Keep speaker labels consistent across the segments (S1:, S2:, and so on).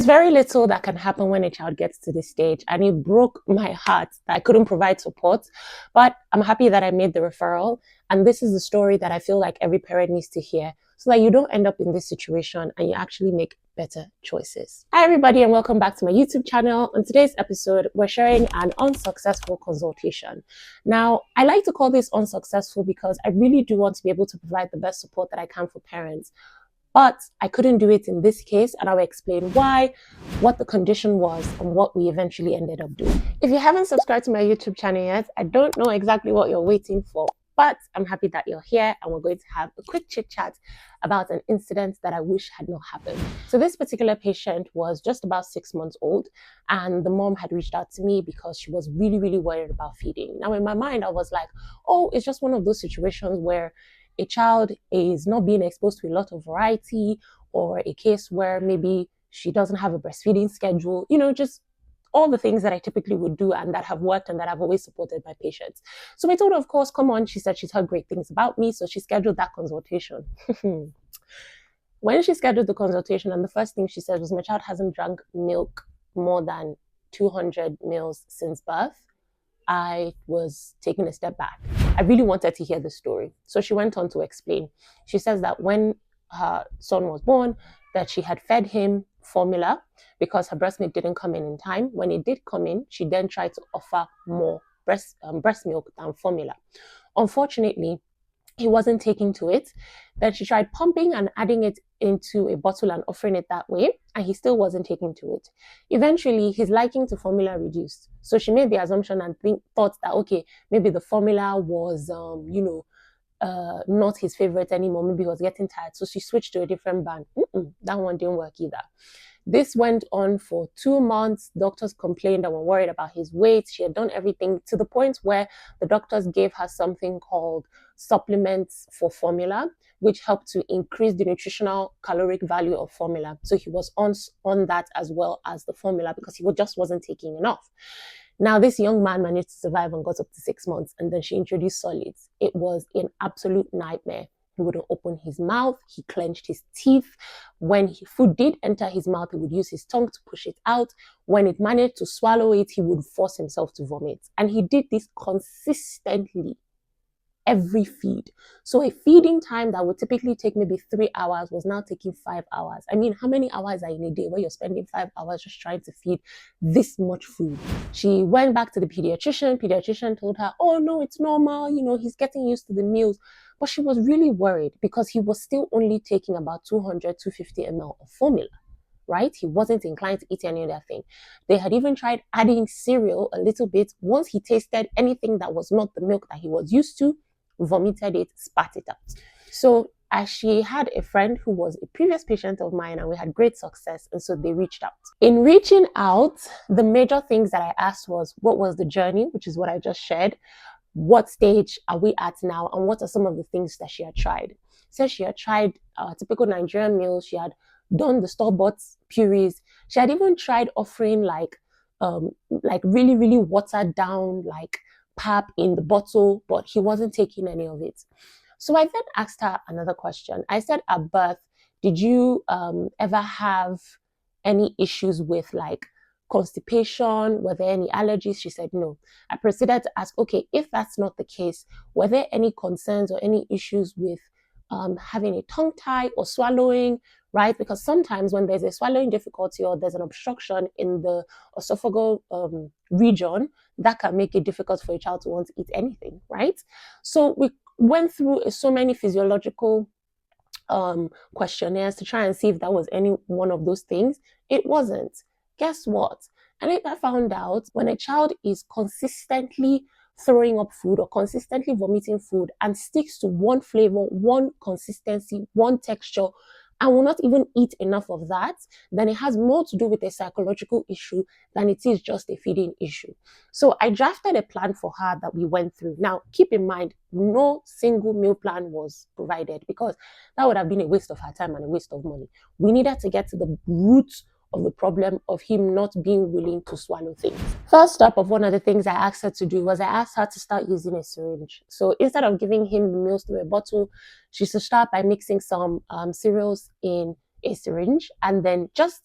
S1: There's very little that can happen when a child gets to this stage, and it broke my heart that I couldn't provide support. But I'm happy that I made the referral, and this is the story that I feel like every parent needs to hear so that you don't end up in this situation and you actually make better choices. Hi everybody, and welcome back to my YouTube channel. On today's episode, we're sharing an unsuccessful consultation. Now, I like to call this unsuccessful because I really do want to be able to provide the best support that I can for parents. But I couldn't do it in this case, and I'll explain why, what the condition was, and what we eventually ended up doing. If you haven't subscribed to my YouTube channel yet, I don't know exactly what you're waiting for, but I'm happy that you're here, and we're going to have a quick chit chat about an incident that I wish had not happened. So this particular patient was just about 6 months old, and the mom had reached out to me because she was really, really worried about feeding. Now in my mind, I was like, oh, it's just one of those situations where a child is not being exposed to a lot of variety, or a case where maybe she doesn't have a breastfeeding schedule, just all the things that I typically would do and that have worked and that I've always supported my patients. So I told her, of course, come on. She said she's heard great things about me. So she scheduled that consultation. When she scheduled the consultation, and the first thing she said was, my child hasn't drank milk more than 200 mils since birth. I was taking a step back. I really wanted to hear the story. So she went on to explain. She says that when her son was born, that she had fed him formula because her breast milk didn't come in time. When it did come in, she then tried to offer more breast milk than formula. Unfortunately, he wasn't taking to it. Then she tried pumping and adding it into a bottle and offering it that way, and he still wasn't taking to it. Eventually, his liking to formula reduced. So she made the assumption and thought that, okay, maybe the formula was, not his favorite anymore. Maybe he was getting tired. So she switched to a different brand. That one didn't work either. This went on for 2 months. Doctors complained and were worried about his weight. She had done everything to the point where the doctors gave her something called supplements for formula, which helped to increase the nutritional caloric value of formula. So he was on that as well as the formula because he just wasn't taking enough. Now, this young man managed to survive and got up to 6 months, and then she introduced solids. It was an absolute nightmare. He wouldn't open his mouth. He clenched his teeth. When food did enter his mouth, he would use his tongue to push it out. When it managed to swallow it, he would force himself to vomit. And he did this consistently every feed. So a feeding time that would typically take maybe 3 hours was now taking 5 hours. I mean, how many hours are in a day where you're spending 5 hours just trying to feed this much food? She went back to the pediatrician. Pediatrician told her, oh no, it's normal. He's getting used to the meals. But she was really worried because he was still only taking about 200, 250 ml of formula. Right? He wasn't inclined to eat any other thing. They had even tried adding cereal a little bit. Once he tasted anything that was not the milk that he was used to, vomited it, spat it out. So as she had a friend who was a previous patient of mine, and we had great success, and so they reached out. In reaching out, the major things that I asked was, what was the journey, which is what I just shared, what stage are we at now, and what are some of the things that she had tried. So she had tried typical Nigerian meals. She had done the store-bought purees. She had even tried offering like really, really watered down pap in the bottle, but he wasn't taking any of it. So I then asked her another question. I said, at birth, did you ever have any issues with constipation? Were there any allergies? She said no. I proceeded to ask, okay, if that's not the case, were there any concerns or any issues with having a tongue tie or swallowing, right? Because sometimes when there's a swallowing difficulty or there's an obstruction in the esophageal region, that can make it difficult for a child to want to eat anything, right? So we went through so many physiological questionnaires to try and see if that was any one of those things. It wasn't. Guess what? And I found out when a child is consistently throwing up food or consistently vomiting food and sticks to one flavor, one consistency, one texture, and will not even eat enough of that, then it has more to do with a psychological issue than it is just a feeding issue. So I drafted a plan for her that we went through. Now, keep in mind, no single meal plan was provided because that would have been a waste of her time and a waste of money. We needed to get to the root of the problem of him not being willing to swallow things. First up of one of the things I asked her to do was I asked her to start using a syringe. So instead of giving him the meals through a bottle, she should start by mixing some cereals in a syringe and then just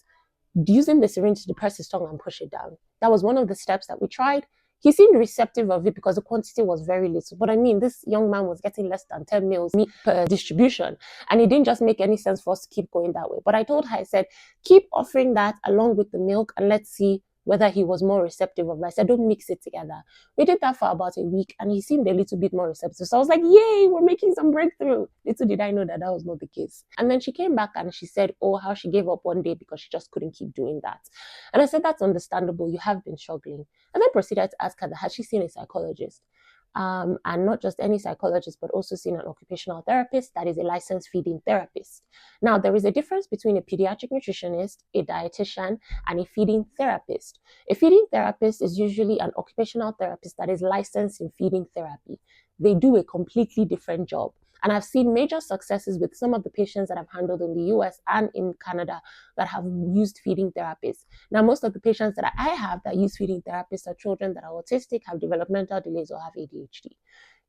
S1: using the syringe to depress his tongue and push it down. That was one of the steps that we tried. He seemed receptive of it because the quantity was very little. But I mean, this young man was getting less than 10 meals per distribution. And it didn't just make any sense for us to keep going that way. But I told her, I said, keep offering that along with the milk and let's see whether he was more receptive of it. I said, don't mix it together. We did that for about a week and he seemed a little bit more receptive. So I was like, yay, we're making some breakthrough. Little did I know that that was not the case. And then she came back and she said, oh, how she gave up one day because she just couldn't keep doing that. And I said, that's understandable. You have been struggling. And then proceeded to ask her that had she seen a psychologist? And not just any psychologist, but also seen an occupational therapist that is a licensed feeding therapist. Now, there is a difference between a pediatric nutritionist, a dietitian, and a feeding therapist. A feeding therapist is usually an occupational therapist that is licensed in feeding therapy. They do a completely different job. And I've seen major successes with some of the patients that I've handled in the US and in Canada that have used feeding therapists. Now, most of the patients that I have that use feeding therapists are children that are autistic, have developmental delays, or have ADHD.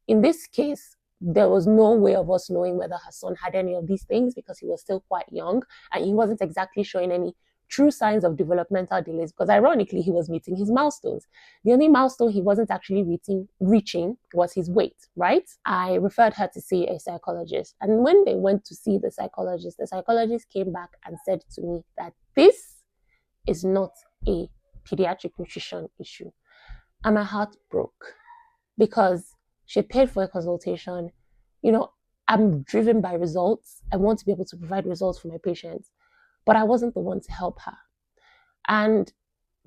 S1: In this case, there was no way of us knowing whether her son had any of these things because he was still quite young and he wasn't exactly showing any true signs of developmental delays because ironically he was meeting his milestones. The only milestone he wasn't actually reaching was his weight, right? I referred her to see a psychologist, and when they went to see the psychologist came back and said to me that this is not a pediatric nutrition issue. And my heart broke because she paid for a consultation. You know, I'm driven by results. I want to be able to provide results for my patients. But I wasn't the one to help her. And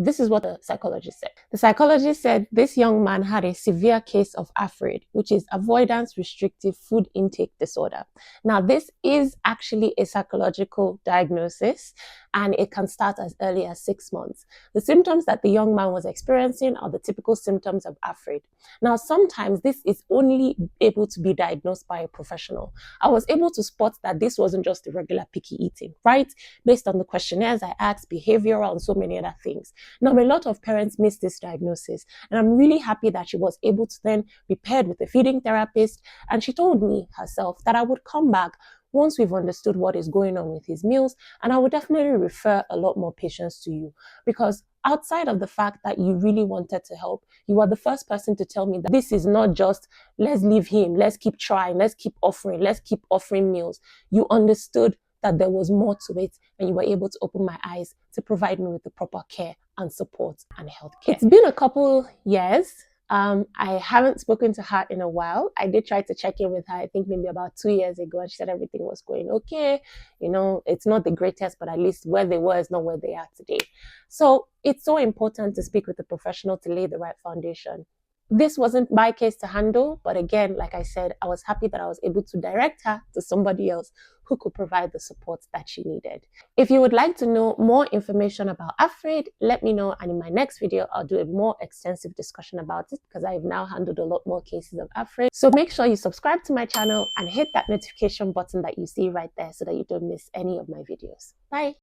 S1: this is what the psychologist said. The psychologist said this young man had a severe case of AFRID, which is avoidance restrictive food intake disorder. Now, this is actually a psychological diagnosis, and it can start as early as 6 months. The symptoms that the young man was experiencing are the typical symptoms of AFRID. Now, sometimes this is only able to be diagnosed by a professional. I was able to spot that this wasn't just the regular picky eating, right? Based on the questionnaires I asked, behavioral, and so many other things. Now, a lot of parents miss this diagnosis, and I'm really happy that she was able to then be paired with a feeding therapist, and she told me herself that I would come back once we've understood what is going on with his meals, and I would definitely refer a lot more patients to you, because outside of the fact that you really wanted to help, you are the first person to tell me that this is not just, let's leave him, let's keep trying, let's keep offering meals. You understood that there was more to it, and you were able to open my eyes to provide me with the proper care and support and health care. It's been a couple years. I haven't spoken to her in a while. I did try to check in with her, I think maybe about 2 years ago, and she said everything was going okay. You know, it's not the greatest, but at least where they were is not where they are today. So it's so important to speak with a professional to lay the right foundation. This wasn't my case to handle, but again, like I said, I was happy that I was able to direct her to somebody else who could provide the support that she needed. If you would like to know more information about AFRID, let me know, and in my next video, I'll do a more extensive discussion about it because I've now handled a lot more cases of AFRID. So make sure you subscribe to my channel and hit that notification button that you see right there so that you don't miss any of my videos. Bye!